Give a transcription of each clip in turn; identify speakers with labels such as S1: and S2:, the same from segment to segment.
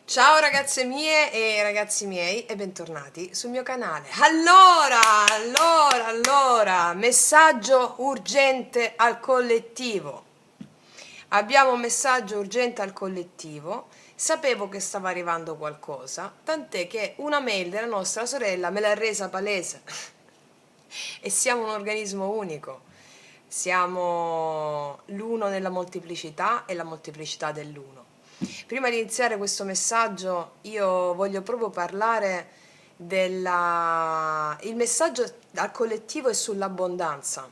S1: Ciao ragazze mie e ragazzi miei e bentornati sul mio canale. Allora, messaggio urgente al collettivo. Abbiamo un messaggio urgente al collettivo. Sapevo che stava arrivando qualcosa, tant'è che una mail della nostra sorella me l'ha resa palese. E siamo un organismo unico. Siamo l'uno nella molteplicità e la molteplicità dell'uno. Prima di iniziare questo messaggio, io voglio proprio parlare il messaggio al collettivo è sull'abbondanza,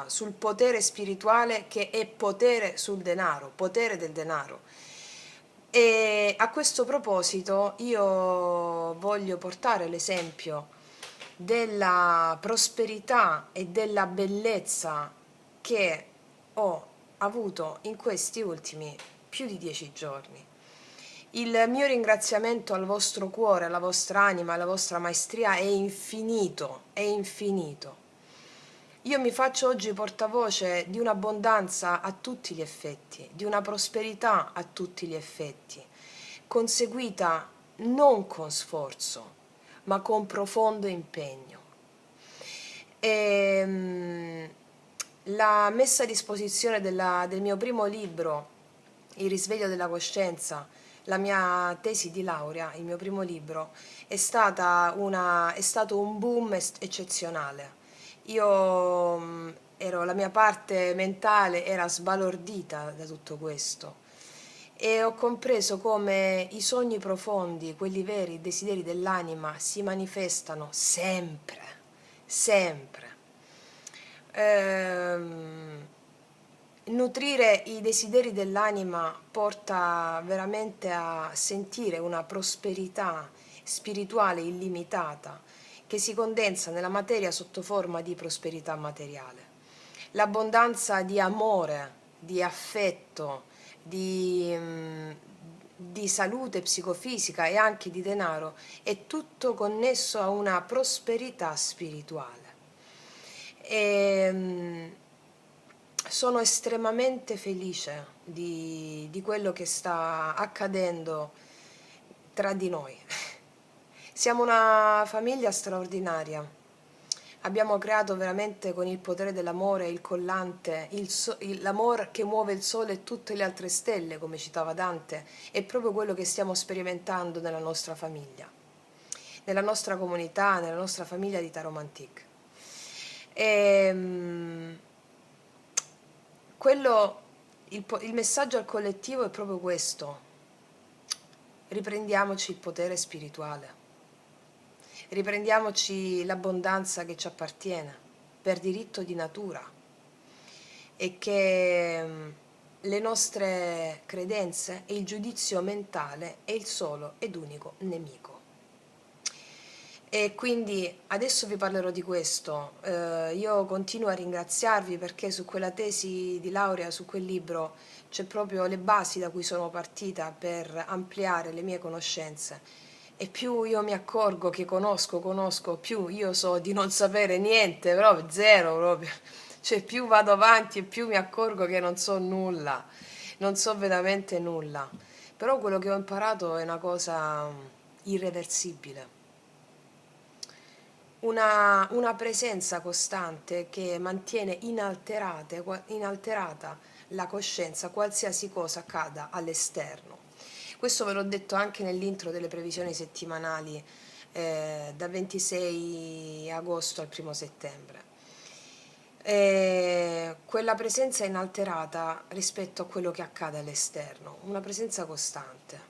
S1: sul potere spirituale che è potere sul denaro, potere del denaro. E a questo proposito io voglio portare l'esempio della prosperità e della bellezza che ho avuto in questi ultimi più di 10 giorni. Il mio ringraziamento al vostro cuore, alla vostra anima, alla vostra maestria è infinito, è infinito. Io mi faccio oggi portavoce di un'abbondanza a tutti gli effetti, di una prosperità a tutti gli effetti, conseguita non con sforzo, ma con profondo impegno. La messa a disposizione del mio primo libro, Il risveglio della coscienza, la mia tesi di laurea, il mio primo libro, è stato un boom eccezionale. La mia parte mentale era sbalordita da tutto questo e ho compreso come i sogni profondi, quelli veri, i desideri dell'anima si manifestano sempre, sempre. Nutrire i desideri dell'anima porta veramente a sentire una prosperità spirituale illimitata che si condensa nella materia sotto forma di prosperità materiale. L'abbondanza di amore, di affetto, di salute psicofisica e anche di denaro è tutto connesso a una prosperità spirituale. Sono estremamente felice di quello che sta accadendo tra di noi. Siamo una famiglia straordinaria. Abbiamo creato veramente con il potere dell'amore, il collante, l'amore che muove il sole e tutte le altre stelle, come citava Dante, è proprio quello che stiamo sperimentando nella nostra famiglia, nella nostra comunità, nella nostra famiglia di Taromantic. Il messaggio al collettivo è proprio questo: riprendiamoci il potere spirituale, riprendiamoci l'abbondanza che ci appartiene per diritto di natura e che le nostre credenze e il giudizio mentale è il solo ed unico nemico. E quindi adesso vi parlerò di questo. Io continuo a ringraziarvi perché su quella tesi di laurea, su quel libro, c'è proprio le basi da cui sono partita per ampliare le mie conoscenze. E più io mi accorgo che conosco, più io so di non sapere niente, proprio zero proprio. Cioè più vado avanti e più mi accorgo che non so nulla, non so veramente nulla. Però quello che ho imparato è una cosa irreversibile. Una presenza costante che mantiene inalterata la coscienza qualsiasi cosa accada all'esterno. Questo ve l'ho detto anche nell'intro delle previsioni settimanali dal 26 agosto al 1 settembre. Quella presenza inalterata rispetto a quello che accade all'esterno, una presenza costante.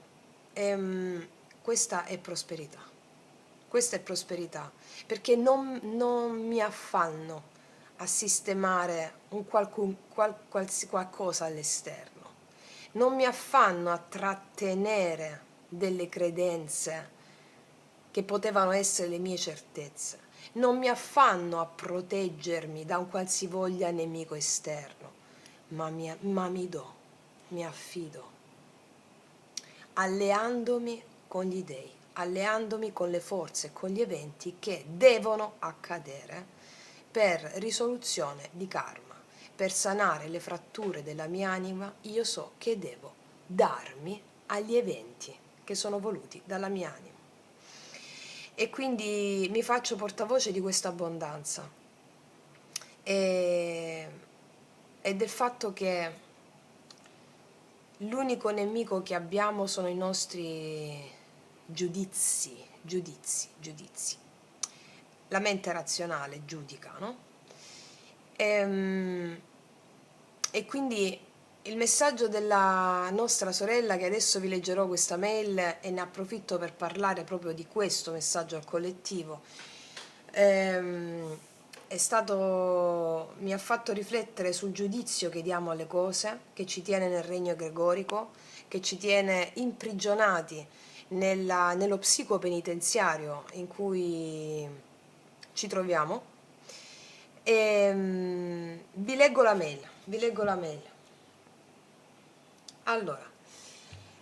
S1: Questa è prosperità. Questa è prosperità, perché non mi affanno a sistemare qualcosa all'esterno, non mi affanno a trattenere delle credenze che potevano essere le mie certezze, non mi affanno a proteggermi da un qualsivoglia nemico esterno, ma mi affido, alleandomi con gli dèi, alleandomi con le forze, con gli eventi che devono accadere per risoluzione di karma, per sanare le fratture della mia anima. Io so che devo darmi agli eventi che sono voluti dalla mia anima. E quindi mi faccio portavoce di questa abbondanza e del fatto che l'unico nemico che abbiamo sono i nostri giudizi. La mente razionale giudica, no? E quindi il messaggio della nostra sorella, che adesso vi leggerò questa mail e ne approfitto per parlare proprio di questo messaggio al collettivo, mi ha fatto riflettere sul giudizio che diamo alle cose, che ci tiene nel regno egregorico, che ci tiene imprigionati nello psicopenitenziario in cui ci troviamo. Vi leggo la mail. Allora,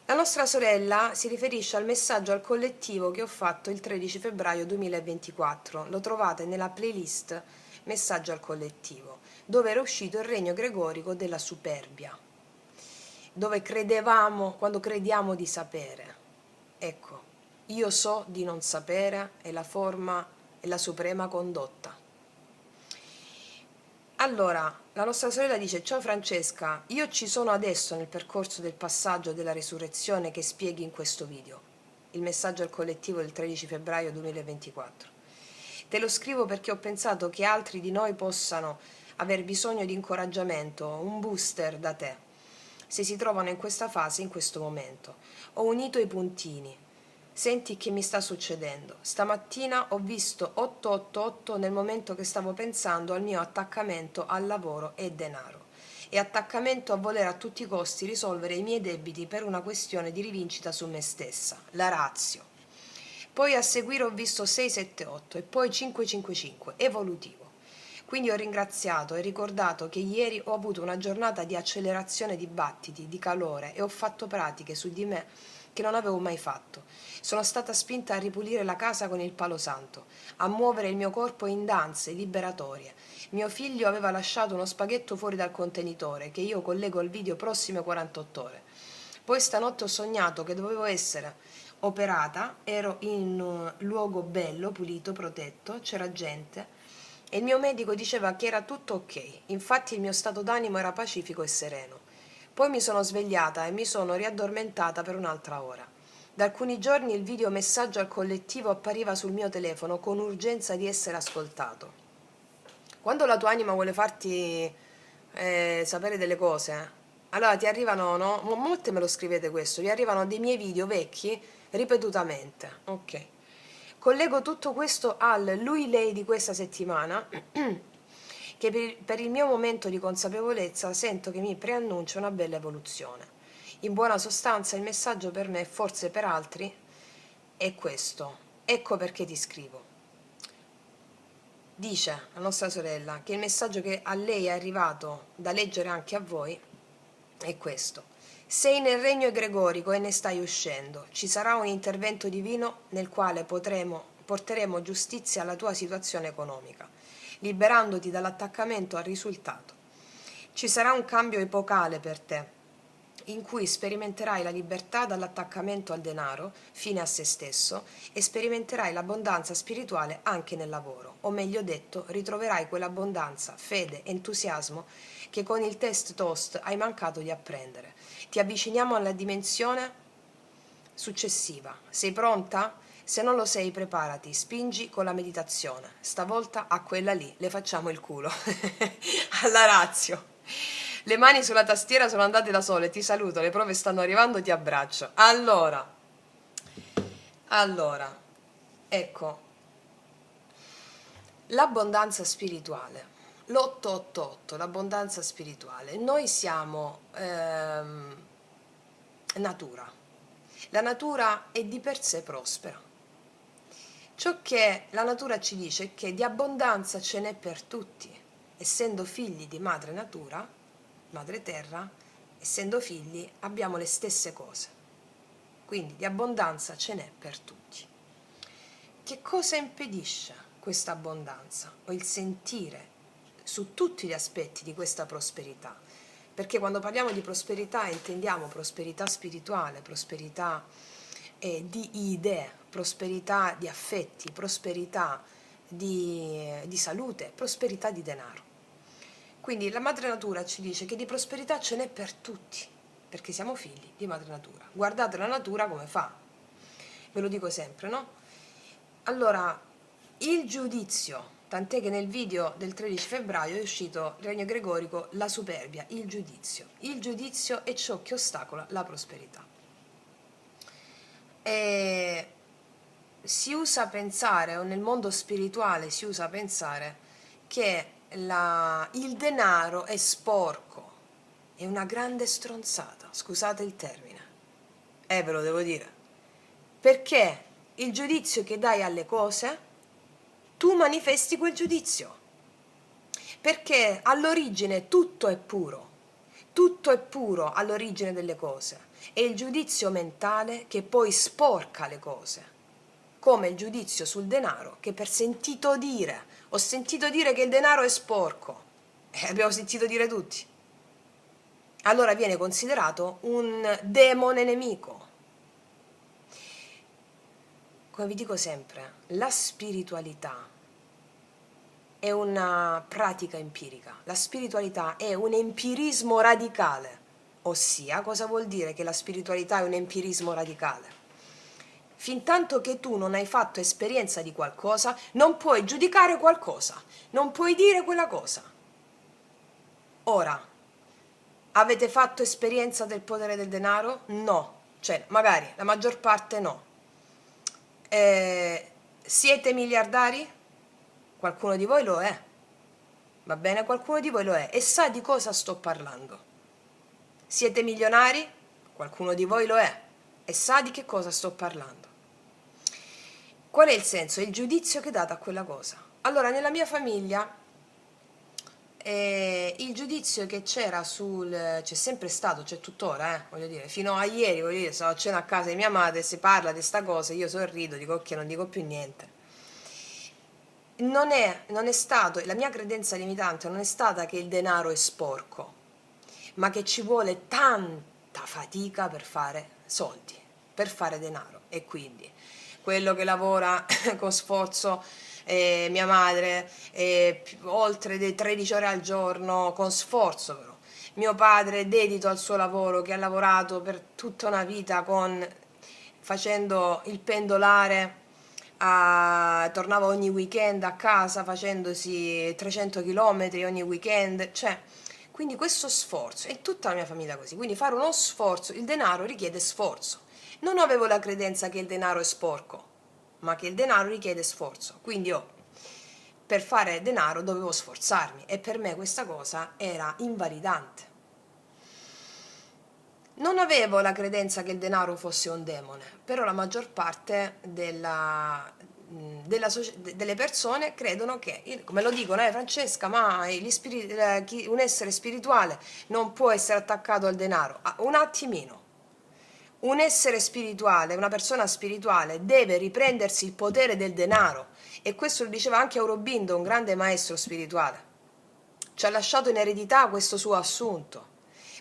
S1: la nostra sorella si riferisce al messaggio al collettivo che ho fatto il 13 febbraio 2024. Lo trovate nella playlist Messaggio al collettivo, dove era uscito il regno gregorico della superbia, dove credevamo, quando crediamo di sapere. Ecco, io so di non sapere è la forma e la suprema condotta. Allora, la nostra sorella dice: ciao Francesca, io ci sono adesso nel percorso del passaggio della resurrezione che spieghi in questo video. Il messaggio al collettivo del 13 febbraio 2024. Te lo scrivo perché ho pensato che altri di noi possano aver bisogno di incoraggiamento, un booster da te, se si trovano in questa fase, in questo momento. Ho unito i puntini. Senti che mi sta succedendo. Stamattina ho visto 888 nel momento che stavo pensando al mio attaccamento al lavoro e denaro e attaccamento a voler a tutti i costi risolvere i miei debiti per una questione di rivincita su me stessa, la ratio. Poi a seguire ho visto 678 e poi 555, evolutivo. Quindi ho ringraziato e ricordato che ieri ho avuto una giornata di accelerazione di battiti, di calore e ho fatto pratiche su di me che non avevo mai fatto. Sono stata spinta a ripulire la casa con il palo santo, a muovere il mio corpo in danze liberatorie. Mio figlio aveva lasciato uno spaghetto fuori dal contenitore che io collego al video prossime 48 ore. Poi stanotte ho sognato che dovevo essere operata, ero in un luogo bello, pulito, protetto, c'era gente e il mio medico diceva che era tutto ok, infatti il mio stato d'animo era pacifico e sereno. Poi mi sono svegliata e mi sono riaddormentata per un'altra ora. Da alcuni giorni il video messaggio al collettivo appariva sul mio telefono con urgenza di essere ascoltato. Quando la tua anima vuole farti sapere delle cose, allora ti arrivano, no? Molte me lo scrivete questo, vi arrivano dei miei video vecchi ripetutamente. Ok. Collego tutto questo al lui-lei di questa settimana che per il mio momento di consapevolezza sento che mi preannuncia una bella evoluzione. In buona sostanza il messaggio per me e forse per altri è questo. Ecco perché ti scrivo. Dice la nostra sorella che il messaggio che a lei è arrivato da leggere anche a voi è questo. Sei nel regno egregorico e ne stai uscendo. Ci sarà un intervento divino nel quale porteremo giustizia alla tua situazione economica, liberandoti dall'attaccamento al risultato. Ci sarà un cambio epocale per te, in cui sperimenterai la libertà dall'attaccamento al denaro, fine a se stesso, e sperimenterai l'abbondanza spirituale anche nel lavoro, o meglio detto, ritroverai quell'abbondanza, fede, entusiasmo che con il test toast hai mancato di apprendere. Ti avviciniamo alla dimensione successiva. Sei pronta? Se non lo sei, preparati, spingi con la meditazione. Stavolta a quella lì le facciamo il culo. Alla ratio. Le mani sulla tastiera sono andate da sole, ti saluto, le prove stanno arrivando, ti abbraccio. Allora, ecco, l'abbondanza spirituale, l'888, l'abbondanza spirituale. Noi siamo natura. La natura è di per sé prospera. Ciò che la natura ci dice è che di abbondanza ce n'è per tutti, essendo figli di madre natura, madre terra, essendo figli abbiamo le stesse cose. Quindi di abbondanza ce n'è per tutti. Che cosa impedisce questa abbondanza o il sentire su tutti gli aspetti di questa prosperità? perché quando parliamo di prosperità intendiamo prosperità spirituale, prosperità di idee, prosperità di affetti, prosperità di salute, prosperità di denaro. Quindi la madre natura ci dice che di prosperità ce n'è per tutti, perché siamo figli di madre natura. Guardate la natura come fa, ve lo dico sempre, no? Allora, il giudizio, tant'è che nel video del 13 febbraio è uscito il regno gregorico, la superbia, il giudizio. Il giudizio è ciò che ostacola la prosperità. E si usa pensare, o nel mondo spirituale si usa pensare, che il denaro è sporco, è una grande stronzata, scusate il termine, ve lo devo dire, perché il giudizio che dai alle cose, tu manifesti quel giudizio, perché all'origine tutto è puro all'origine delle cose, è il giudizio mentale che poi sporca le cose, come il giudizio sul denaro, che per sentito dire, ho sentito dire che il denaro è sporco, abbiamo sentito dire tutti, allora viene considerato un demone nemico. Come vi dico sempre, la spiritualità è una pratica empirica, la spiritualità è un empirismo radicale, ossia, cosa vuol dire che la spiritualità è un empirismo radicale? Fintanto che tu non hai fatto esperienza di qualcosa, non puoi giudicare qualcosa, non puoi dire quella cosa. Ora, avete fatto esperienza del potere del denaro? No, cioè magari la maggior parte no. Siete miliardari? Qualcuno di voi lo è, va bene? Qualcuno di voi lo è e sa di cosa sto parlando. Siete milionari? Qualcuno di voi lo è e sa di che cosa sto parlando. Qual è il senso? È il giudizio che date a quella cosa. Allora, nella mia famiglia il giudizio che c'era c'è sempre stato, c'è tuttora, voglio dire, fino a ieri, voglio dire, stavo a cena a casa di mia madre, si parla di sta cosa, io sorrido, dico ok, non dico più niente. Non è stato, la mia credenza limitante non è stata che il denaro è sporco, ma che ci vuole tanta fatica per fare soldi, per fare denaro. E quindi quello che lavora con sforzo, mia madre, oltre le 13 ore al giorno, con sforzo però. Mio padre dedito al suo lavoro, che ha lavorato per tutta una vita facendo il pendolare, tornava ogni weekend a casa facendosi 300 km ogni weekend, cioè, quindi questo sforzo, e tutta la mia famiglia così, quindi fare uno sforzo, il denaro richiede sforzo. Non avevo la credenza che il denaro è sporco, ma che il denaro richiede sforzo, quindi io per fare denaro dovevo sforzarmi e per me questa cosa era invalidante. Non avevo la credenza che il denaro fosse un demone, però la maggior parte delle persone credono che, come lo dicono, Francesca, ma un essere spirituale non può essere attaccato al denaro. Un attimino. Un essere spirituale, una persona spirituale deve riprendersi il potere del denaro, e questo lo diceva anche Aurobindo, un grande maestro spirituale. Ci ha lasciato in eredità questo suo assunto.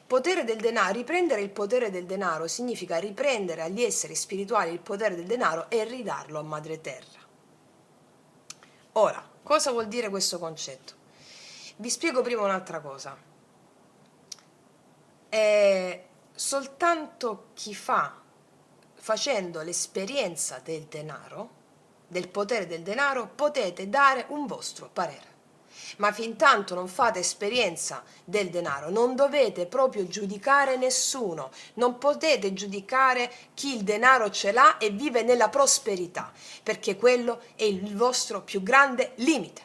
S1: Potere del denaro, riprendere il potere del denaro significa riprendere agli esseri spirituali il potere del denaro e ridarlo a madre terra. Ora, cosa vuol dire questo concetto? Vi spiego prima un'altra cosa. Soltanto chi facendo l'esperienza del denaro, del potere del denaro, potete dare un vostro parere. Ma fin tanto non fate esperienza del denaro, non dovete proprio giudicare nessuno, non potete giudicare chi il denaro ce l'ha e vive nella prosperità, perché quello è il vostro più grande limite.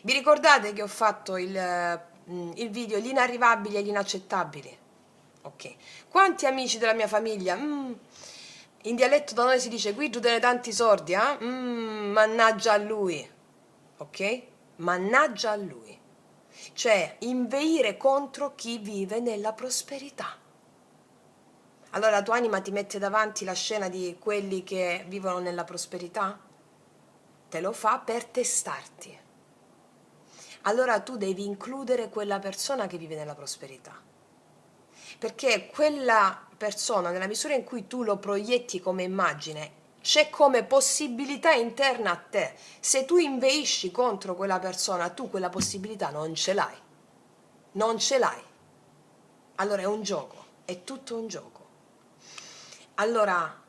S1: Vi ricordate che ho fatto il video Gli inarrivabili e gli inaccettabili? Ok. Quanti amici della mia famiglia? In dialetto da noi si dice qui tu te ne tanti sordi, mannaggia a lui. Ok? Mannaggia a lui. Cioè, inveire contro chi vive nella prosperità. Allora la tua anima ti mette davanti la scena di quelli che vivono nella prosperità? Te lo fa per testarti. allora tu devi includere quella persona che vive nella prosperità. Perché quella persona, nella misura in cui tu lo proietti come immagine, c'è come possibilità interna a te. Se tu inveisci contro quella persona, tu quella possibilità non ce l'hai. Non ce l'hai. Allora è un gioco, è tutto un gioco. Allora,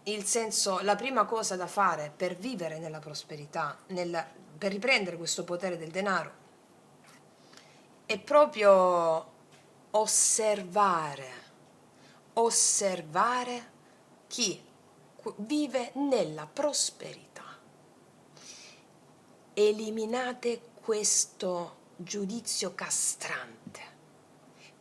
S1: il senso, la prima cosa da fare per vivere nella prosperità, per riprendere questo potere del denaro, è proprio osservare chi vive nella prosperità. Eliminate questo giudizio castrante,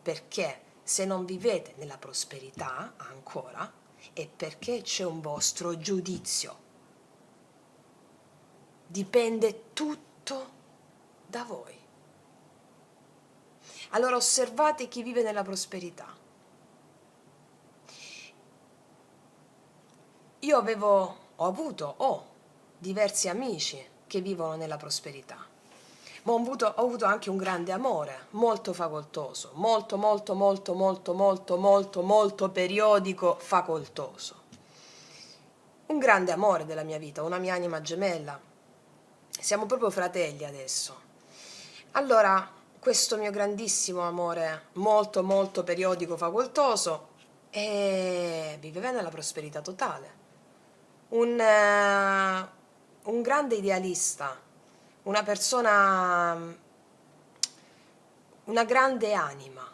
S1: perché se non vivete nella prosperità ancora è perché c'è un vostro giudizio. Dipende tutto da voi. Allora osservate chi vive nella prosperità. Ho diversi amici che vivono nella prosperità, ma ho avuto anche un grande amore, molto facoltoso, molto periodico, facoltoso. Un grande amore della mia vita, una mia anima gemella. Siamo proprio fratelli adesso. Allora, questo mio grandissimo amore, molto periodico, facoltoso, viveva nella prosperità totale. Un grande idealista, una persona, una grande anima,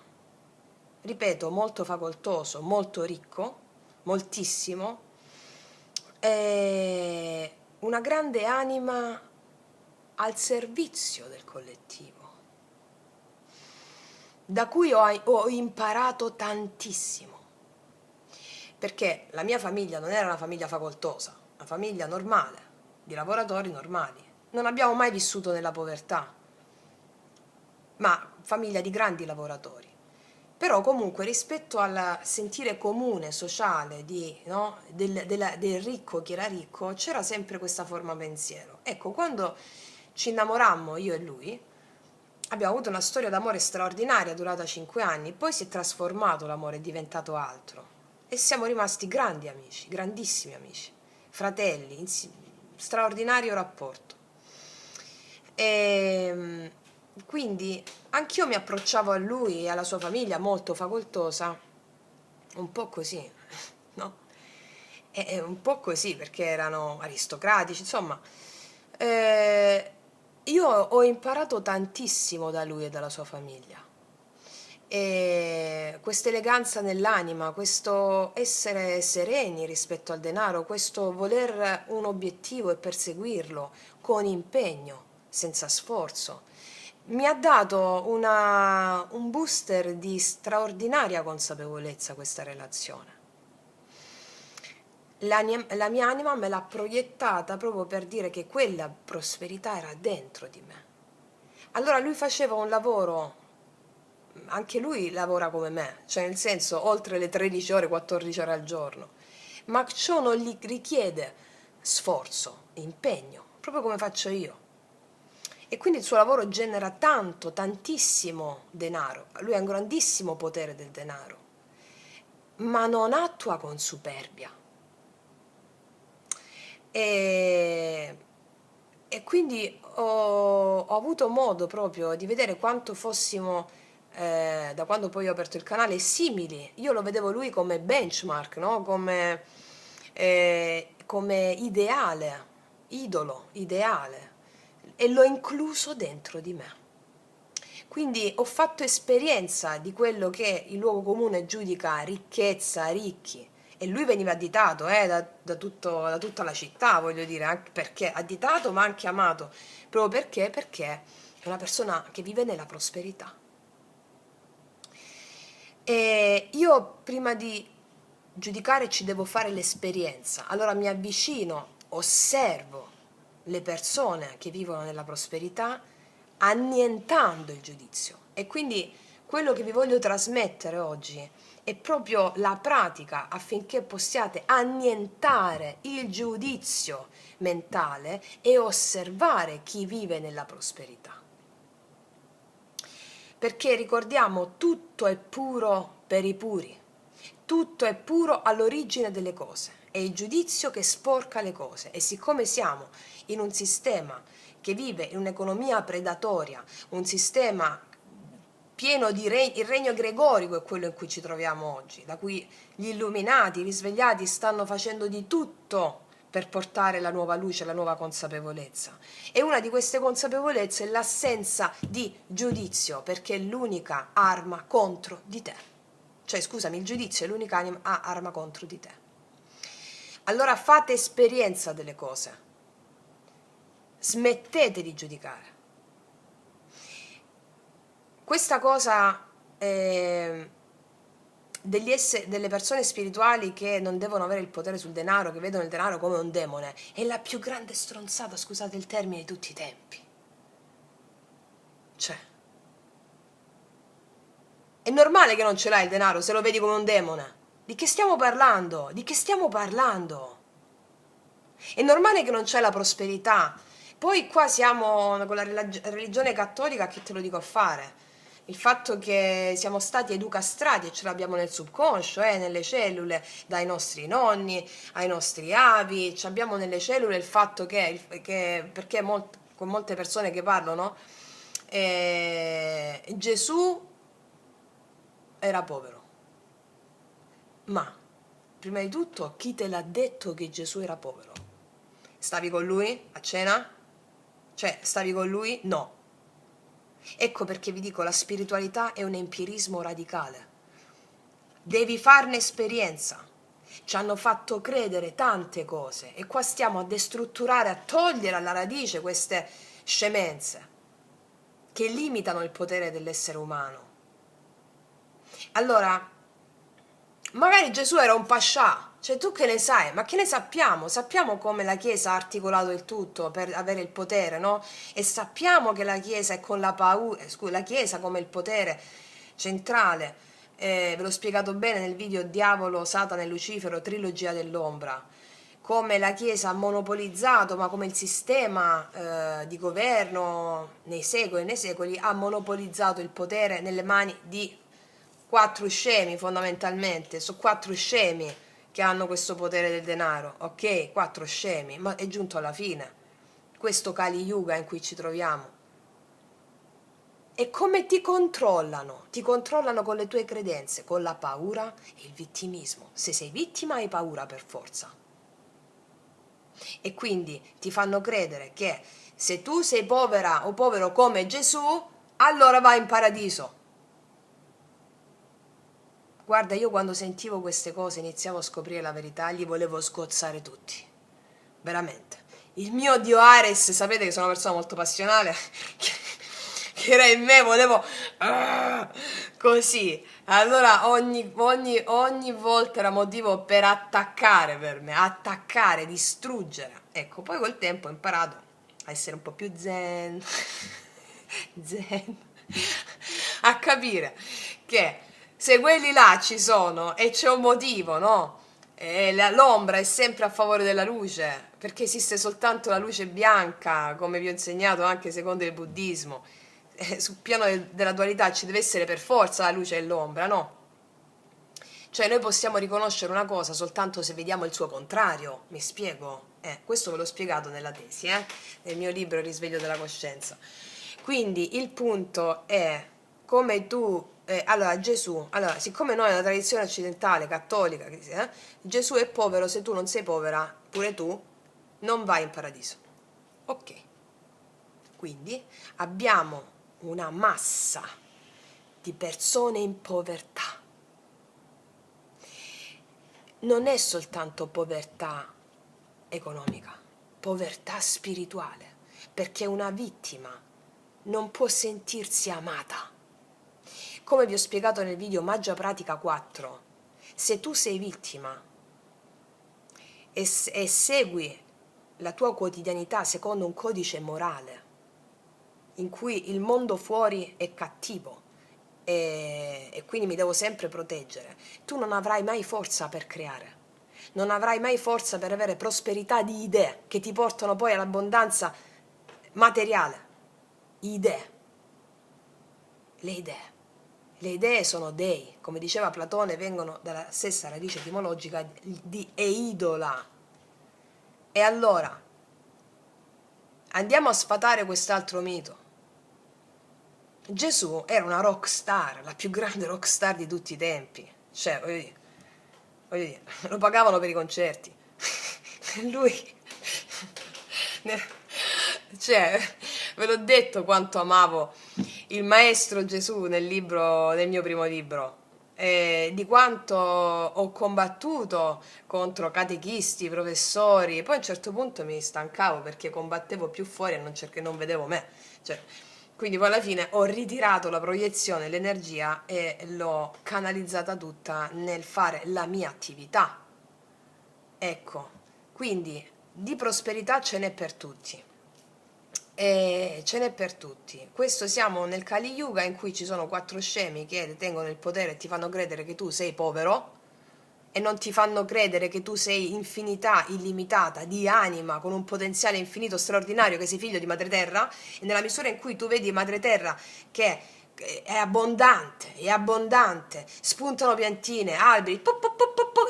S1: ripeto, molto facoltoso, molto ricco, moltissimo, una grande anima al servizio del collettivo, da cui ho imparato tantissimo. Perché la mia famiglia non era una famiglia facoltosa, una famiglia normale, di lavoratori normali. Non abbiamo mai vissuto nella povertà, ma famiglia di grandi lavoratori. Però comunque rispetto al sentire comune, sociale, no, del ricco che era ricco, c'era sempre questa forma pensiero. Ecco, quando ci innamorammo io e lui, abbiamo avuto una storia d'amore straordinaria durata 5 anni, poi si è trasformato l'amore, è diventato altro. E siamo rimasti grandi amici, grandissimi amici, fratelli, straordinario rapporto. E quindi anch'io mi approcciavo a lui e alla sua famiglia molto facoltosa, un po' così, no? E un po' così perché erano aristocratici, insomma. Io ho imparato tantissimo da lui e dalla sua famiglia. E questa eleganza nell'anima, questo essere sereni rispetto al denaro, questo voler un obiettivo e perseguirlo con impegno, senza sforzo, mi ha dato un booster di straordinaria consapevolezza questa relazione. La mia anima me l'ha proiettata proprio per dire che quella prosperità era dentro di me. Allora lui faceva un lavoro, anche lui lavora come me, cioè nel senso oltre le 13 ore, 14 ore al giorno, ma ciò non gli richiede sforzo, impegno, proprio come faccio io. E quindi il suo lavoro genera tantissimo denaro, lui ha un grandissimo potere del denaro, ma non attua con superbia. E quindi ho avuto modo proprio di vedere quanto fossimo, da quando poi ho aperto il canale, simili. Io lo vedevo lui come benchmark, no? Come ideale, idolo, ideale, e l'ho incluso dentro di me. Quindi ho fatto esperienza di quello che il luogo comune giudica ricchezza, ricchi, e lui veniva additato da tutta la città, voglio dire, anche perché additato ma anche amato, proprio perché è una persona che vive nella prosperità. E io prima di giudicare ci devo fare l'esperienza, allora mi avvicino, osservo le persone che vivono nella prosperità, annientando il giudizio. E quindi quello che vi voglio trasmettere oggi è proprio la pratica affinché possiate annientare il giudizio mentale e osservare chi vive nella prosperità. perché ricordiamo, tutto è puro per i puri, tutto è puro all'origine delle cose, è il giudizio che sporca le cose, e siccome siamo in un sistema che vive in un'economia predatoria, un sistema pieno di il regno gregorico è quello in cui ci troviamo oggi, da cui gli illuminati, i risvegliati stanno facendo di tutto per portare la nuova luce, la nuova consapevolezza. E una di queste consapevolezze è l'assenza di giudizio, perché è l'unica arma contro di te. Cioè, scusami, il giudizio è l'unica arma contro di te. Allora fate esperienza delle cose. Smettete di giudicare. Questa cosa delle persone spirituali che non devono avere il potere sul denaro, che vedono il denaro come un demone, è la più grande stronzata, scusate il termine, di tutti i tempi. Cioè, è normale che non ce l'hai il denaro se lo vedi come un demone. Di che stiamo parlando? Di che stiamo parlando? È normale che non c'è la prosperità. Poi qua siamo con la religione cattolica, che te lo dico a fare. Il fatto che siamo stati educastrati e ce l'abbiamo nel subconscio, nelle cellule, dai nostri nonni ai nostri avi, abbiamo nelle cellule il fatto perché con molte persone che parlano, Gesù era povero. Ma, prima di tutto, chi te l'ha detto che Gesù era povero? Stavi con lui a cena? Cioè, stavi con lui? No. Ecco perché vi dico, la spiritualità è un empirismo radicale. Devi farne esperienza. Ci hanno fatto credere tante cose e qua stiamo a destrutturare, a togliere alla radice queste scemenze che limitano il potere dell'essere umano. Allora, magari Gesù era un pascià, cioè tu che ne sai? Ma che ne sappiamo? Sappiamo come la Chiesa ha articolato il tutto per avere il potere, no? E sappiamo che la Chiesa è con la paura, la Chiesa come il potere centrale, ve l'ho spiegato bene nel video Diavolo, Satana e Lucifero, trilogia dell'ombra, come la Chiesa ha monopolizzato, ma come il sistema di governo nei secoli ha monopolizzato il potere nelle mani di 4 scemi fondamentalmente, sono 4 scemi che hanno questo potere del denaro, ok? 4 scemi, ma è giunto alla fine questo Kali Yuga in cui ci troviamo. E come ti controllano? Ti controllano con le tue credenze, con la paura e il vittimismo. Se sei vittima hai paura per forza. E quindi ti fanno credere che se tu sei povera o povero come Gesù, allora vai in paradiso. Guarda, io quando sentivo queste cose iniziavo a scoprire la verità, li volevo sgozzare tutti, veramente. Il mio dio Ares, sapete che sono una persona molto passionale, che era in me, volevo così. Allora ogni volta era motivo per attaccare per me, attaccare, distruggere. Ecco, poi col tempo ho imparato a essere un po' più zen, zen, a capire che se quelli là ci sono e c'è un motivo, no? E l'ombra è sempre a favore della luce, perché esiste soltanto la luce bianca, come vi ho insegnato anche secondo il buddismo. Sul piano della dualità ci deve essere per forza la luce e l'ombra, no? Cioè noi possiamo riconoscere una cosa soltanto se vediamo il suo contrario, mi spiego? Questo ve l'ho spiegato nella tesi, nel mio libro Il risveglio della coscienza. Quindi il punto è come tu... allora Gesù, siccome noi nella tradizione occidentale, cattolica, Gesù è povero, se tu non sei povera, pure tu, non vai in paradiso. Ok. Quindi abbiamo una massa di persone in povertà. Non è soltanto povertà economica, povertà spirituale, perché una vittima non può sentirsi amata. Come vi ho spiegato nel video Magia Pratica 4, se tu sei vittima e segui la tua quotidianità secondo un codice morale, in cui il mondo fuori è cattivo e quindi mi devo sempre proteggere, tu non avrai mai forza per creare, non avrai mai forza per avere prosperità di idee che ti portano poi all'abbondanza materiale, idee. le idee. Le idee sono dei, come diceva Platone, vengono dalla stessa radice etimologica di eidola. E allora, andiamo a sfatare quest'altro mito. Gesù era una rock star, la più grande rock star di tutti i tempi. Cioè, voglio dire, lo pagavano per i concerti. Lui... Cioè, ve l'ho detto quanto amavo il maestro Gesù nel mio primo libro, di quanto ho combattuto contro catechisti, professori, poi a un certo punto mi stancavo perché combattevo più fuori e non vedevo me. Cioè, quindi poi alla fine ho ritirato la proiezione, l'energia e l'ho canalizzata tutta nel fare la mia attività. Ecco, quindi di prosperità ce n'è per tutti. E ce n'è per tutti. Questo siamo nel Kali Yuga in cui ci sono 4 scemi che detengono il potere e ti fanno credere che tu sei povero e non ti fanno credere che tu sei infinità illimitata di anima con un potenziale infinito straordinario, che sei figlio di Madre Terra, e nella misura in cui tu vedi Madre Terra che è abbondante, spuntano piantine, alberi,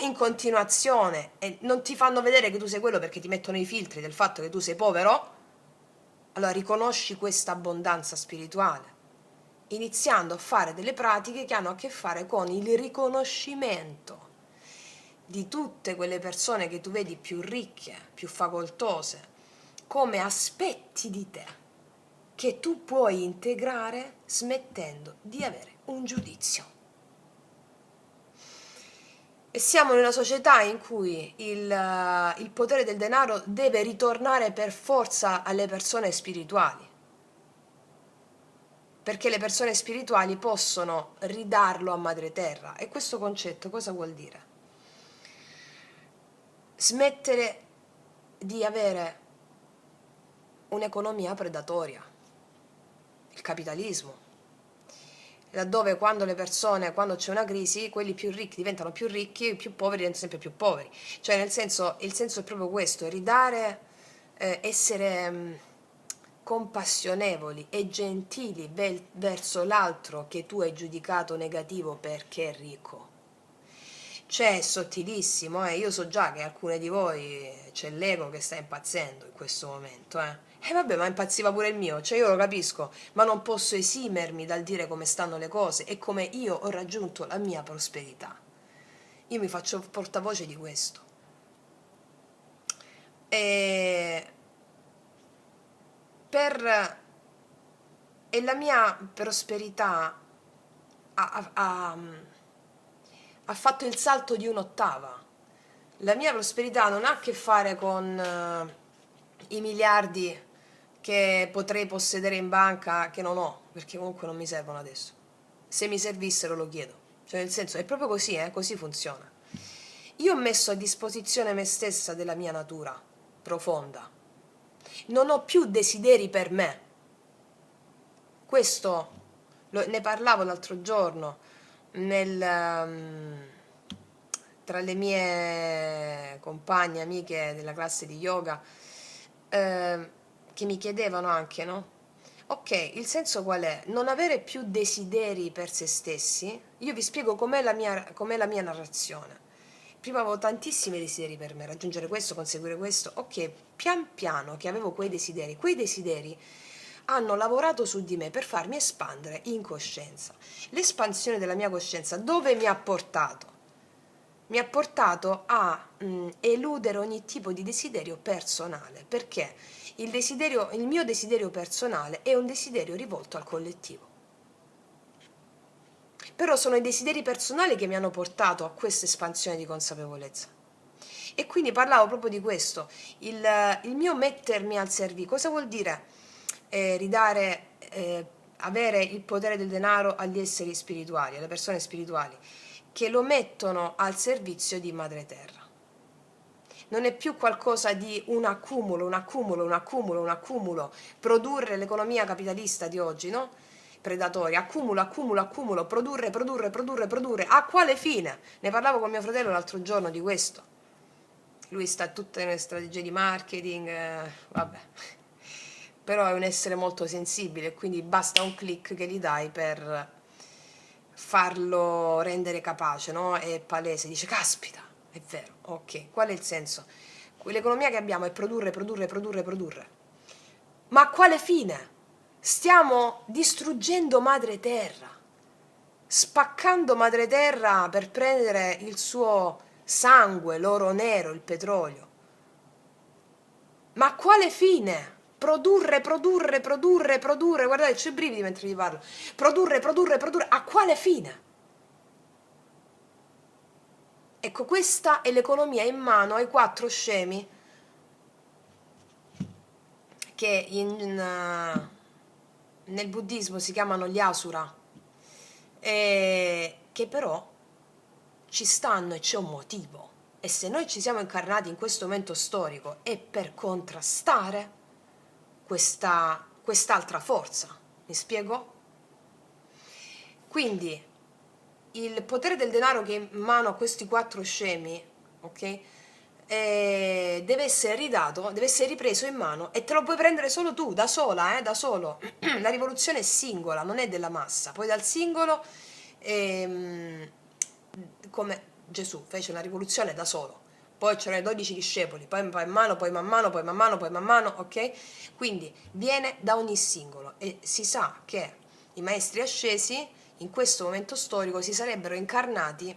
S1: in continuazione e non ti fanno vedere che tu sei quello perché ti mettono i filtri del fatto che tu sei povero. Allora riconosci questa abbondanza spirituale, iniziando a fare delle pratiche che hanno a che fare con il riconoscimento di tutte quelle persone che tu vedi più ricche, più facoltose, come aspetti di te che tu puoi integrare smettendo di avere un giudizio. E siamo in una società in cui il potere del denaro deve ritornare per forza alle persone spirituali, perché le persone spirituali possono ridarlo a Madre Terra. E questo concetto cosa vuol dire? Smettere di avere un'economia predatoria, il capitalismo, laddove quando c'è una crisi, quelli più ricchi diventano più ricchi, i più poveri diventano sempre più poveri. Cioè, nel senso, il senso è proprio questo, ridare, essere compassionevoli e gentili verso l'altro che tu hai giudicato negativo perché è ricco. Cioè, è sottilissimo, io so già che alcune di voi c'è l'ego che sta impazzendo in questo momento, E vabbè, ma impazziva pure il mio, cioè io lo capisco, ma non posso esimermi dal dire come stanno le cose e come io ho raggiunto la mia prosperità. Io mi faccio portavoce di questo. E per e la mia prosperità ha fatto il salto di un'ottava. La mia prosperità non ha a che fare con i miliardi che potrei possedere in banca, che non ho, perché comunque non mi servono adesso. Se mi servissero lo chiedo. Cioè, nel senso, è proprio così, così funziona. Io ho messo a disposizione me stessa della mia natura profonda. Non ho più desideri per me. Questo ne parlavo l'altro giorno tra le mie compagne, amiche della classe di yoga, che mi chiedevano anche, no? Ok, il senso qual è? Non avere più desideri per se stessi. Io vi spiego com'è la mia narrazione. Prima avevo tantissimi desideri per me, raggiungere questo, conseguire questo. Ok, pian piano che avevo quei desideri hanno lavorato su di me per farmi espandere in coscienza. L'espansione della mia coscienza dove mi ha portato? Mi ha portato a eludere ogni tipo di desiderio personale, perché il mio desiderio personale è un desiderio rivolto al collettivo. Però sono i desideri personali che mi hanno portato a questa espansione di consapevolezza. E quindi parlavo proprio di questo, il mio mettermi al servizio. Cosa vuol dire avere il potere del denaro agli esseri spirituali, alle persone spirituali, che lo mettono al servizio di Madre Terra? Non è più qualcosa di un accumulo, produrre l'economia capitalista di oggi, no? Predatoria, accumulo, produrre, a quale fine? Ne parlavo con mio fratello l'altro giorno di questo. Lui sta tutte nelle strategie di marketing, vabbè. però è un essere molto sensibile, quindi basta un click che gli dai per farlo rendere capace, no? È palese, dice, caspita, è vero, ok, qual è il senso? L'economia che abbiamo è produrre, produrre, produrre, produrre. Ma a quale fine? Stiamo distruggendo madre terra, spaccando madre terra per prendere il suo sangue, l'oro nero, il petrolio. Ma a quale fine? Produrre, produrre, produrre, produrre, guardate, c'ho i brividi mentre vi parlo. Produrre, produrre, produrre, a quale fine? Ecco, questa è l'economia in mano ai quattro scemi che nel buddismo si chiamano gli asura, che però ci stanno e c'è un motivo. E se noi ci siamo incarnati in questo momento storico è per contrastare quest'altra forza. Mi spiego? Quindi il potere del denaro che è in mano a questi quattro scemi, ok? Deve essere ridato, deve essere ripreso in mano e te lo puoi prendere solo tu, da sola, da solo. La rivoluzione è singola, non è della massa. Poi dal singolo, come Gesù fece una rivoluzione da solo. Poi c'erano i 12 discepoli, poi man mano, poi man mano, poi man mano, poi man mano, ok? Quindi viene da ogni singolo e si sa che i maestri ascesi in questo momento storico si sarebbero incarnati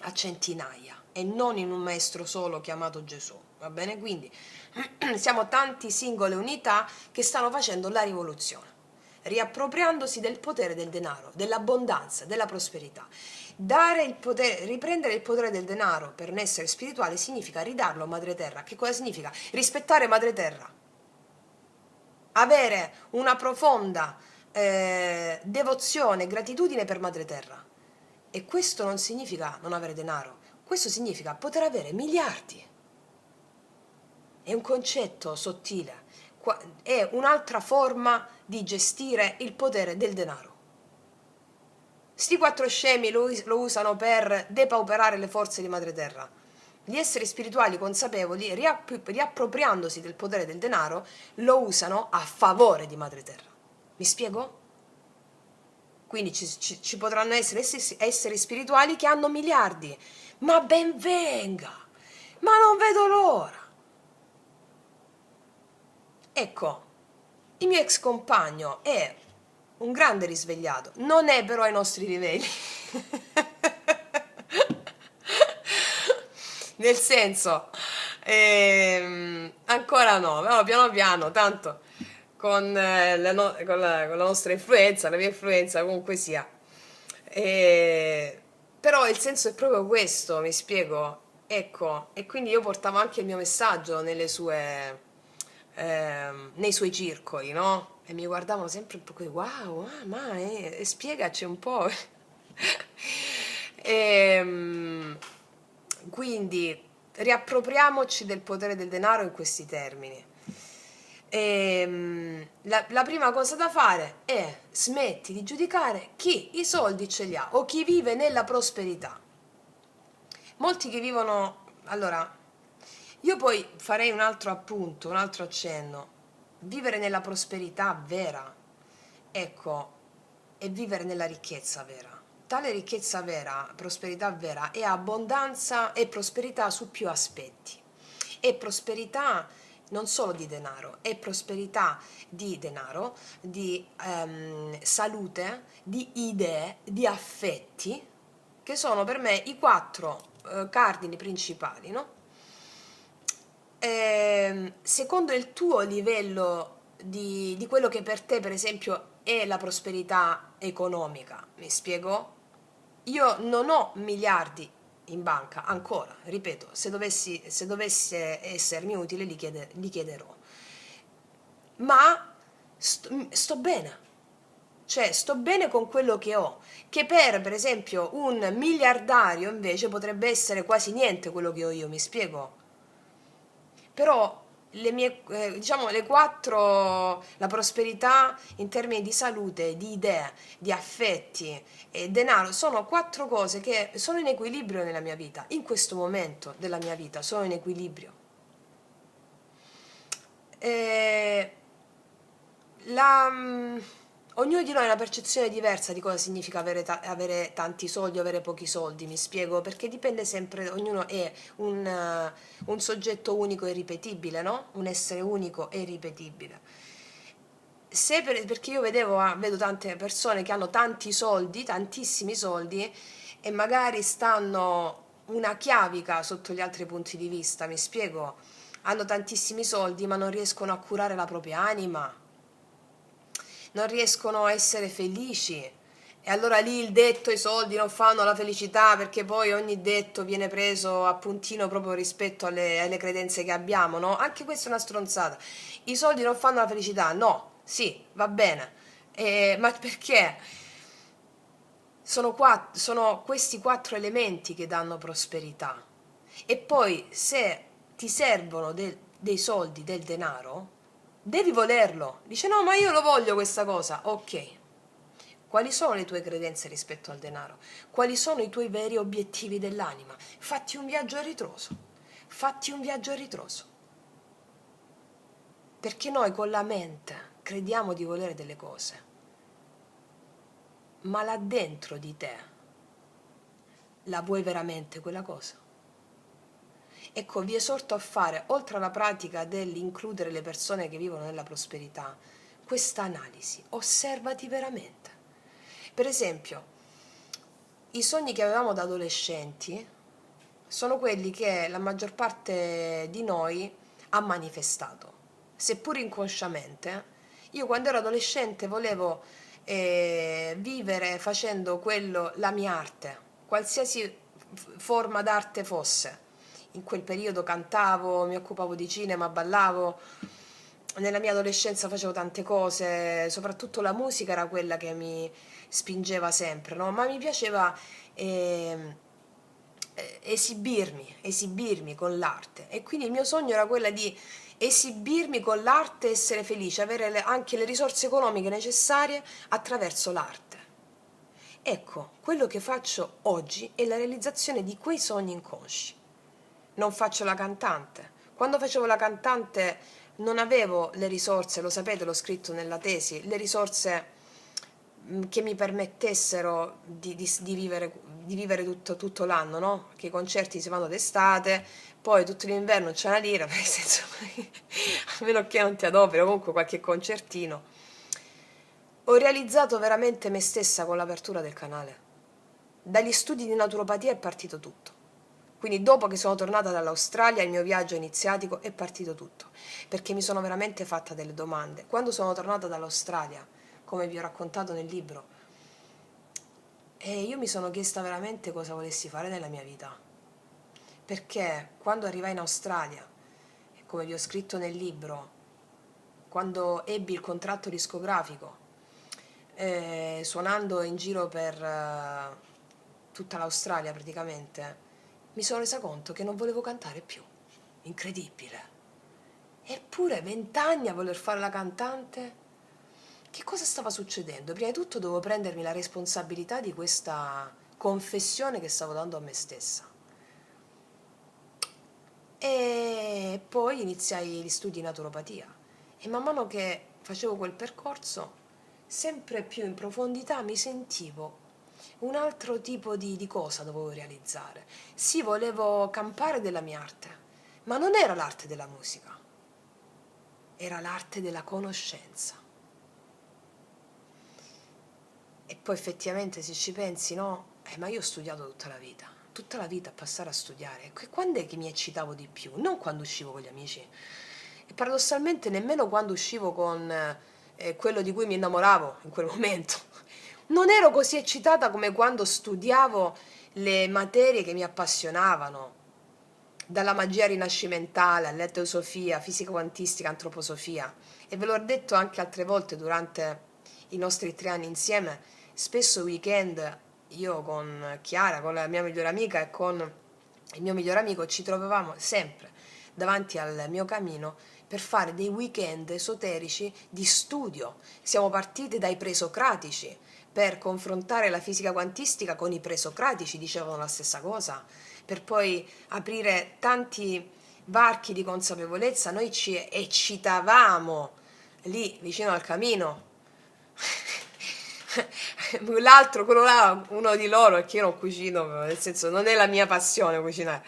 S1: a centinaia e non in un maestro solo chiamato Gesù, va bene? Quindi siamo tanti singole unità che stanno facendo la rivoluzione, riappropriandosi del potere del denaro, dell'abbondanza, della prosperità. Dare il potere, riprendere il potere del denaro per un essere spirituale significa ridarlo a Madre Terra. Che cosa significa? Rispettare Madre Terra, avere una profonda devozione e gratitudine per Madre Terra. E questo non significa non avere denaro, questo significa poter avere miliardi. È un concetto sottile, è un'altra forma di gestire il potere del denaro. Sti quattro scemi lo usano per depauperare le forze di Madre Terra. Gli esseri spirituali consapevoli, riappropriandosi del potere del denaro, lo usano a favore di Madre Terra. Mi spiego? Quindi ci potranno essere esseri spirituali che hanno miliardi, ma ben venga! Ma non vedo l'ora! Ecco, il mio ex compagno è un grande risvegliato, non è però ai nostri livelli. Nel senso, ancora no, però piano piano, tanto con con la nostra influenza, la mia influenza comunque sia. Però il senso è proprio questo, mi spiego. Ecco, e quindi io portavo anche il mio messaggio nei suoi circoli, no? E mi guardavano sempre un po' così, wow, ma spiegaci un po'. Ehm, quindi riappropriamoci del potere del denaro in questi termini. La prima cosa da fare è smetti di giudicare chi i soldi ce li ha o chi vive nella prosperità. Molti che vivono... Allora, io poi farei un altro appunto, un altro accenno. Vivere nella prosperità vera, ecco, è vivere nella ricchezza vera. Tale ricchezza vera, prosperità vera, è abbondanza e prosperità su più aspetti. È prosperità non solo di denaro, è prosperità di denaro, di salute, di idee, di affetti, che sono per me i quattro cardini principali, no? Secondo il tuo livello di quello che per te, per esempio, è la prosperità economica, mi spiego? Io non ho miliardi in banca ancora, ripeto, se dovesse essermi utile li chiederò. Ma sto bene, cioè sto bene con quello che ho, che per esempio un miliardario invece potrebbe essere quasi niente quello che ho io, mi spiego? Però le mie, diciamo, le quattro, la prosperità in termini di salute, di idee, di affetti e denaro, sono quattro cose che sono in equilibrio nella mia vita, in questo momento della mia vita sono in equilibrio. E Ognuno di noi ha una percezione diversa di cosa significa avere tanti soldi o avere pochi soldi, mi spiego, perché dipende sempre, ognuno è un soggetto unico e ripetibile, no? Un essere unico e ripetibile. Perché io vedo tante persone che hanno tanti soldi, tantissimi soldi, e magari stanno una chiavica sotto gli altri punti di vista, mi spiego? Hanno tantissimi soldi ma non riescono a curare la propria anima, non riescono a essere felici. E allora lì il detto, i soldi non fanno la felicità, perché poi ogni detto viene preso a puntino proprio rispetto alle credenze che abbiamo, no? Anche questa è una stronzata. I soldi non fanno la felicità, no, sì, va bene. Ma perché? Sono questi quattro elementi che danno prosperità. E poi se ti servono dei soldi, del denaro, devi volerlo. Dice no, ma io lo voglio questa cosa. Ok. Quali sono le tue credenze rispetto al denaro? Quali sono i tuoi veri obiettivi dell'anima? Fatti un viaggio a ritroso. Fatti un viaggio a ritroso. Perché noi con la mente crediamo di volere delle cose, ma là dentro di te la vuoi veramente quella cosa? Ecco, vi esorto a fare, oltre alla pratica dell'includere le persone che vivono nella prosperità, questa analisi. Osservati veramente. Per esempio, i sogni che avevamo da adolescenti sono quelli che la maggior parte di noi ha manifestato, seppur inconsciamente. Io quando ero adolescente volevo vivere facendo quello, la mia arte, qualsiasi forma d'arte fosse. In quel periodo cantavo, mi occupavo di cinema, ballavo. Nella mia adolescenza facevo tante cose, soprattutto la musica era quella che mi spingeva sempre, no? Ma mi piaceva ehm, esibirmi con l'arte. E quindi il mio sogno era quella di esibirmi con l'arte, essere felice, avere anche le risorse economiche necessarie attraverso l'arte. Ecco, quello che faccio oggi è la realizzazione di quei sogni inconsci. Non faccio la cantante. Quando facevo la cantante non avevo le risorse, lo sapete, l'ho scritto nella tesi, le risorse che mi permettessero di vivere tutto l'anno, no? Che i concerti si fanno d'estate, poi tutto l'inverno non c'è una lira, nel senso, a meno che non ti adoperi, comunque qualche concertino. Ho realizzato veramente me stessa con l'apertura del canale. Dagli studi di naturopatia è partito tutto. Quindi dopo che sono tornata dall'Australia, il mio viaggio iniziatico è partito tutto, perché mi sono veramente fatta delle domande. Quando sono tornata dall'Australia, come vi ho raccontato nel libro, io mi sono chiesta veramente cosa volessi fare nella mia vita. Perché quando arrivai in Australia, come vi ho scritto nel libro, quando ebbi il contratto discografico, suonando in giro per tutta l'Australia praticamente, mi sono resa conto che non volevo cantare più. Incredibile. Eppure 20 anni a voler fare la cantante? Che cosa stava succedendo? Prima di tutto dovevo prendermi la responsabilità di questa confessione che stavo dando a me stessa. E poi iniziai gli studi di naturopatia e man mano che facevo quel percorso, sempre più in profondità mi sentivo un altro tipo di cosa dovevo realizzare. Sì, volevo campare della mia arte, ma non era l'arte della musica, era l'arte della conoscenza. E poi effettivamente se ci pensi, no? Ma io ho studiato tutta la vita a passare a studiare. E quando è che mi eccitavo di più? Non quando uscivo con gli amici. E paradossalmente nemmeno quando uscivo con quello di cui mi innamoravo in quel momento. Non ero così eccitata come quando studiavo le materie che mi appassionavano, dalla magia rinascimentale alla teosofia, fisica quantistica, antroposofia. E ve l'ho detto anche altre volte durante i nostri 3 anni insieme, spesso weekend io con Chiara, con la mia migliore amica e con il mio migliore amico ci trovavamo sempre davanti al mio camino per fare dei weekend esoterici di studio. Siamo partiti dai presocratici per confrontare la fisica quantistica con i presocratici, dicevano la stessa cosa, per poi aprire tanti varchi di consapevolezza. Noi ci eccitavamo lì vicino al camino. L'altro, quello là, uno di loro, perché io non cucino, nel senso non è la mia passione cucinare,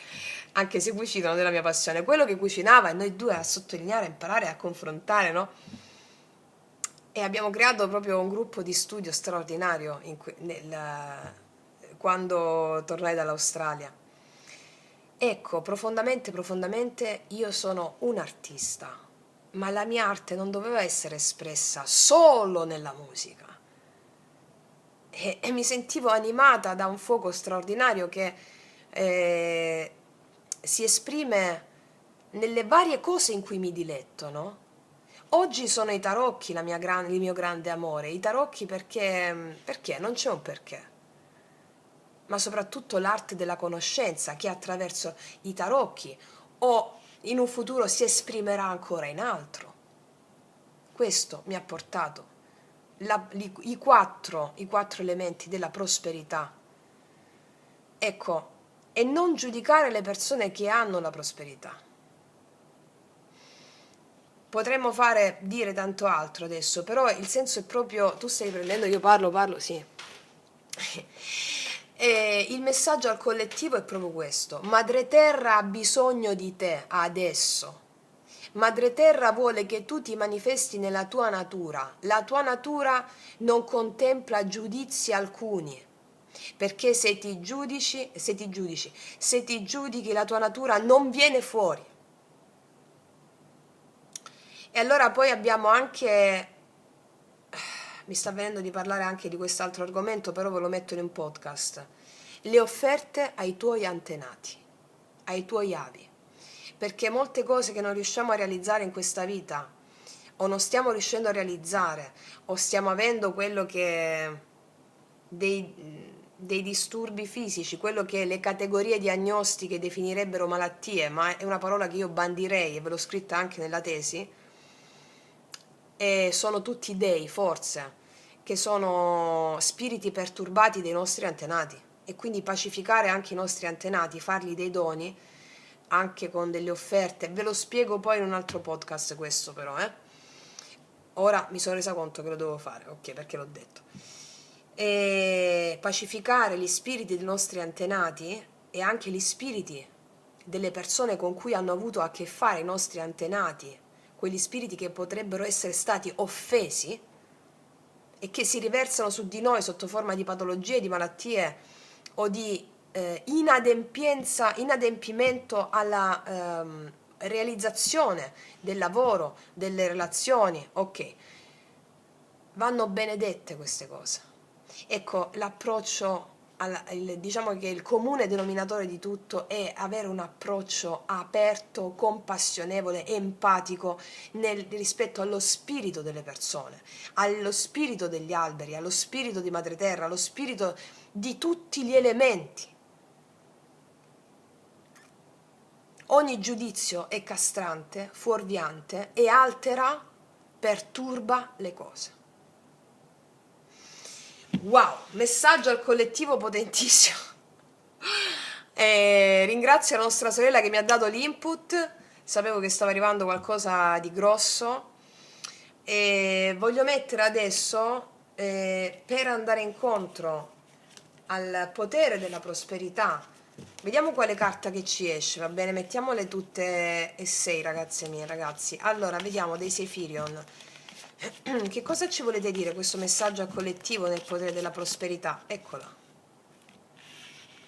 S1: anche se cucino non è la mia passione, quello che cucinava e noi due a sottolineare, a imparare, a confrontare, no? E abbiamo creato proprio un gruppo di studio straordinario quando tornai dall'Australia. Ecco, profondamente io sono un artista, ma la mia arte non doveva essere espressa solo nella musica. E mi sentivo animata da un fuoco straordinario che eh, si esprime nelle varie cose in cui mi diletto, no? Oggi sono i tarocchi il mio grande amore, i tarocchi perché non c'è un perché, ma soprattutto l'arte della conoscenza che attraverso i tarocchi o in un futuro si esprimerà ancora in altro. Questo mi ha portato i quattro elementi della prosperità. Ecco, e non giudicare le persone che hanno la prosperità. Potremmo dire tanto altro adesso, però il senso è proprio, tu stai prendendo, io parlo, sì. E il messaggio al collettivo è proprio questo: Madre Terra ha bisogno di te adesso. Madre Terra vuole che tu ti manifesti nella tua natura. La tua natura non contempla giudizi alcuni, perché se ti giudichi, la tua natura non viene fuori. E allora poi abbiamo anche, mi sta venendo di parlare anche di quest'altro argomento, però ve lo metto in un podcast, le offerte ai tuoi antenati, ai tuoi avi, perché molte cose che non riusciamo a realizzare in questa vita, o non stiamo riuscendo a realizzare, o stiamo avendo quello che dei disturbi fisici, quello che le categorie diagnostiche definirebbero malattie, ma è una parola che io bandirei e ve l'ho scritta anche nella tesi, e sono tutti dei, forze, che sono spiriti perturbati dei nostri antenati, e quindi pacificare anche i nostri antenati, fargli dei doni, anche con delle offerte. Ve lo spiego poi in un altro podcast questo però, Ora mi sono resa conto che lo devo fare, ok, perché l'ho detto. E pacificare gli spiriti dei nostri antenati e anche gli spiriti delle persone con cui hanno avuto a che fare i nostri antenati, quegli spiriti che potrebbero essere stati offesi e che si riversano su di noi sotto forma di patologie, di malattie o di inadempimento alla realizzazione del lavoro, delle relazioni, ok. Vanno benedette queste cose. Ecco, l'approccio, diciamo che il comune denominatore di tutto è avere un approccio aperto, compassionevole, empatico rispetto allo spirito delle persone, allo spirito degli alberi, allo spirito di Madre Terra, allo spirito di tutti gli elementi. Ogni giudizio è castrante, fuorviante e altera, perturba le cose. Wow, messaggio al collettivo potentissimo. Ringrazio la nostra sorella che mi ha dato l'input, sapevo che stava arrivando qualcosa di grosso e voglio mettere adesso, per andare incontro al potere della prosperità, vediamo quale carta che ci esce, va bene? Mettiamole tutte e 6, ragazze mie, ragazzi. Allora, vediamo dei Sephirion. Che cosa ci volete dire questo messaggio al collettivo nel potere della prosperità? Eccola.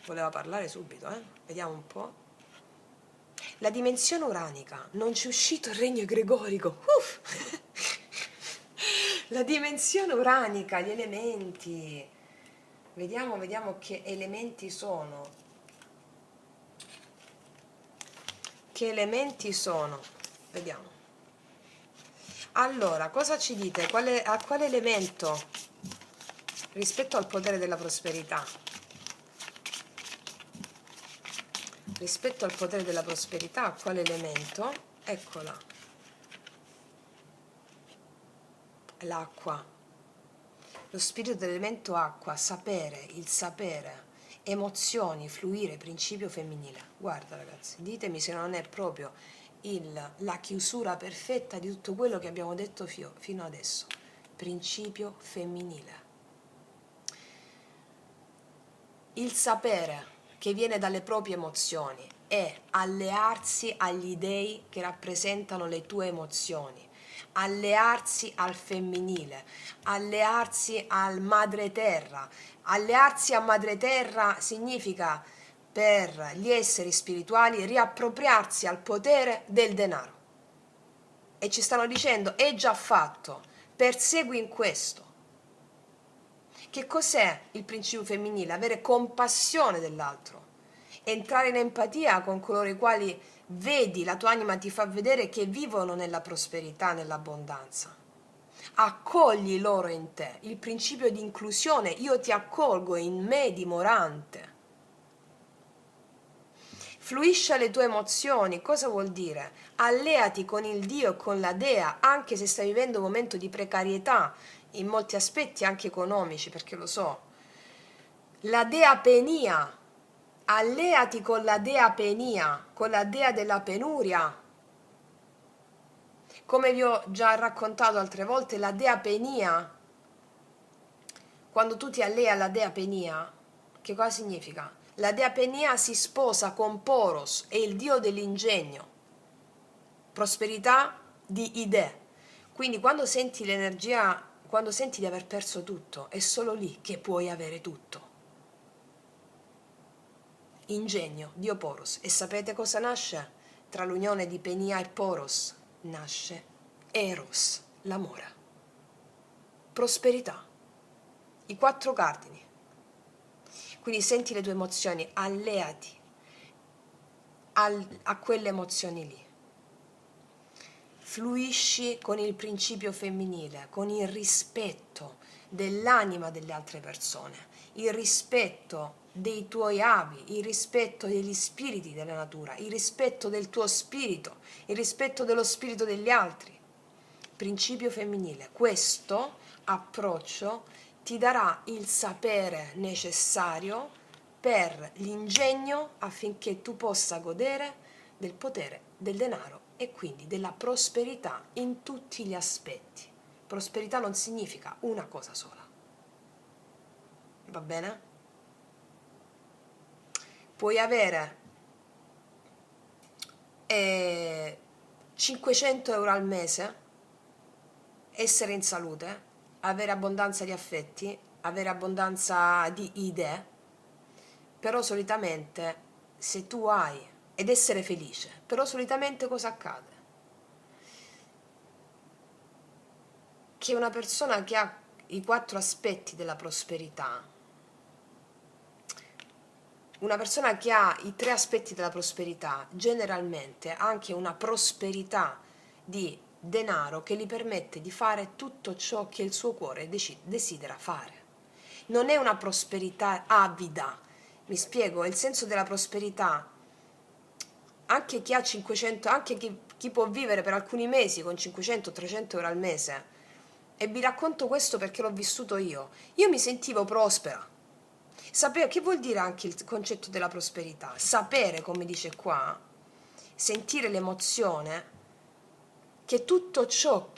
S1: Voleva parlare subito, Vediamo un po'. La dimensione uranica, non c'è uscito il regno gregorico. La dimensione uranica, gli elementi. Vediamo che elementi sono. Che elementi sono? Vediamo. Allora, cosa ci dite? A quale elemento rispetto al potere della prosperità? Rispetto al potere della prosperità, a quale elemento? Eccola. L'acqua. Lo spirito dell'elemento acqua, sapere, il sapere, emozioni, fluire, principio femminile. Guarda ragazzi, ditemi se non è proprio la chiusura perfetta di tutto quello che abbiamo detto fino adesso. Principio femminile. Il sapere che viene dalle proprie emozioni è allearsi agli dei che rappresentano le tue emozioni, allearsi al femminile, allearsi al madre terra. Allearsi a madre terra significa, per gli esseri spirituali, riappropriarsi al potere del denaro. E ci stanno dicendo: è già fatto, persegui in questo. Che cos'è il principio femminile? Avere compassione dell'altro, entrare in empatia con coloro i quali vedi, la tua anima ti fa vedere che vivono nella prosperità, nell'abbondanza. Accogli loro in te, il principio di inclusione: io ti accolgo in me dimorante. Fluisci alle tue emozioni. Cosa vuol dire? Alleati con il Dio e con la Dea, anche se stai vivendo un momento di precarietà, in molti aspetti anche economici, perché lo so. La Dea Penia, alleati con la Dea Penia, con la Dea della penuria. Come vi ho già raccontato altre volte, la Dea Penia, quando tu ti allei alla Dea Penia, che cosa significa? La Dea Penia si sposa con Poros, è il dio dell'ingegno, prosperità di idee. Quindi quando senti l'energia, quando senti di aver perso tutto, è solo lì che puoi avere tutto. Ingegno, dio Poros. E sapete cosa nasce? Tra l'unione di Penia e Poros nasce Eros, l'amore. Prosperità. I 4 cardini. Quindi senti le tue emozioni, alleati a quelle emozioni lì. Fluisci con il principio femminile, con il rispetto dell'anima delle altre persone, il rispetto dei tuoi avi, il rispetto degli spiriti della natura, il rispetto del tuo spirito, il rispetto dello spirito degli altri. Principio femminile. Questo approccio ti darà il sapere necessario per l'ingegno affinché tu possa godere del potere del denaro e quindi della prosperità in tutti gli aspetti. Prosperità non significa una cosa sola. Va bene? Puoi avere 500 euro al mese, essere in salute, avere abbondanza di affetti, avere abbondanza di idee, però solitamente se tu hai, ed essere felice, però solitamente cosa accade? Che una persona che ha i 4 aspetti della prosperità, una persona che ha i 3 aspetti della prosperità, generalmente ha anche una prosperità di denaro che gli permette di fare tutto ciò che il suo cuore desidera fare. Non è una prosperità avida, mi spiego, il senso della prosperità, anche chi ha 500, anche chi può vivere per alcuni mesi con 500-300 euro al mese, e vi racconto questo perché l'ho vissuto io mi sentivo prospera. Sapere che vuol dire anche il concetto della prosperità? Sapere, come dice qua, sentire l'emozione che tutto ciò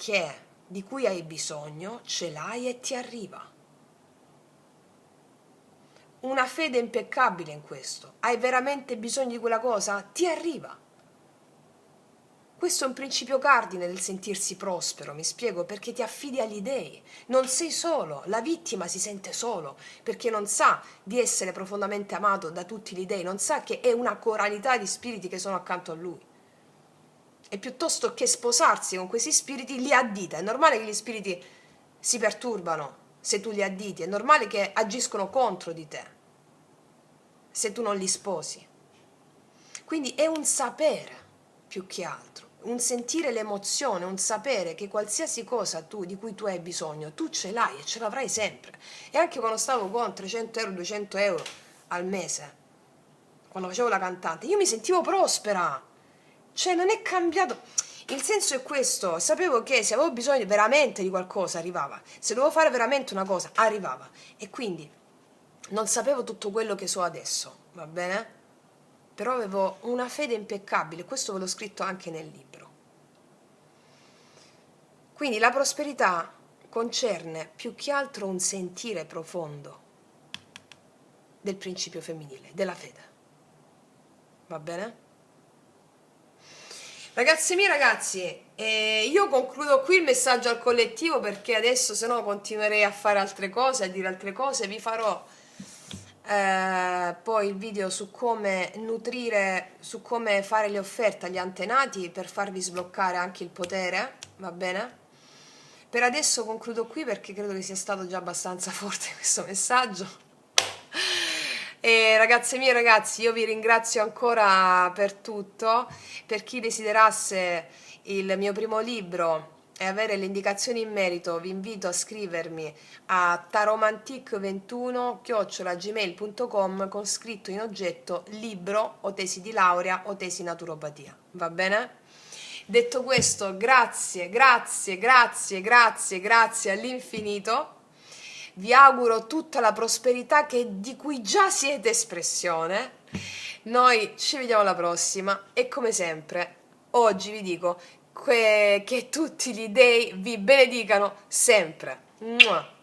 S1: di cui hai bisogno ce l'hai e ti arriva. Una fede impeccabile in questo. Hai veramente bisogno di quella cosa? Ti arriva. Questo è un principio cardine del sentirsi prospero, mi spiego, perché ti affidi agli dei. Non sei solo, la vittima si sente solo, perché non sa di essere profondamente amato da tutti gli dei, non sa che è una coralità di spiriti che sono accanto a lui. E piuttosto che sposarsi con questi spiriti, li addita. È normale che gli spiriti si perturbano se tu li additi, è normale che agiscono contro di te se tu non li sposi. Quindi è un sapere più che altro, un sentire l'emozione, un sapere che qualsiasi cosa di cui tu hai bisogno, tu ce l'hai e ce l'avrai sempre. E anche quando stavo con 300 euro, 200 euro al mese, quando facevo la cantante, io mi sentivo prospera. Cioè non è cambiato. Il senso è questo, sapevo che se avevo bisogno veramente di qualcosa arrivava, se dovevo fare veramente una cosa arrivava, e quindi non sapevo tutto quello che so adesso, va bene? però avevo una fede impeccabile, questo ve l'ho scritto anche nel libro. Quindi la prosperità concerne più che altro un sentire profondo del principio femminile, della fede. Va bene? Ragazzi miei, ragazzi, io concludo qui il messaggio al collettivo, perché adesso se no continuerei a fare altre cose, a dire altre cose. Vi farò poi il video su come nutrire, su come fare le offerte agli antenati per farvi sbloccare anche il potere, va bene? Per adesso concludo qui, perché credo che sia stato già abbastanza forte questo messaggio. E ragazze mie, ragazzi, io vi ringrazio ancora per tutto. Per chi desiderasse il mio primo libro e avere le indicazioni in merito, vi invito a scrivermi a taromantic21@gmail.com con scritto in oggetto libro o tesi di laurea o tesi naturopatia. Va bene? Detto questo, grazie, grazie, grazie, grazie, grazie all'infinito. Vi auguro tutta la prosperità di cui già siete espressione. Noi ci vediamo alla prossima e come sempre, oggi vi dico che tutti gli dei vi benedicano sempre. Mua.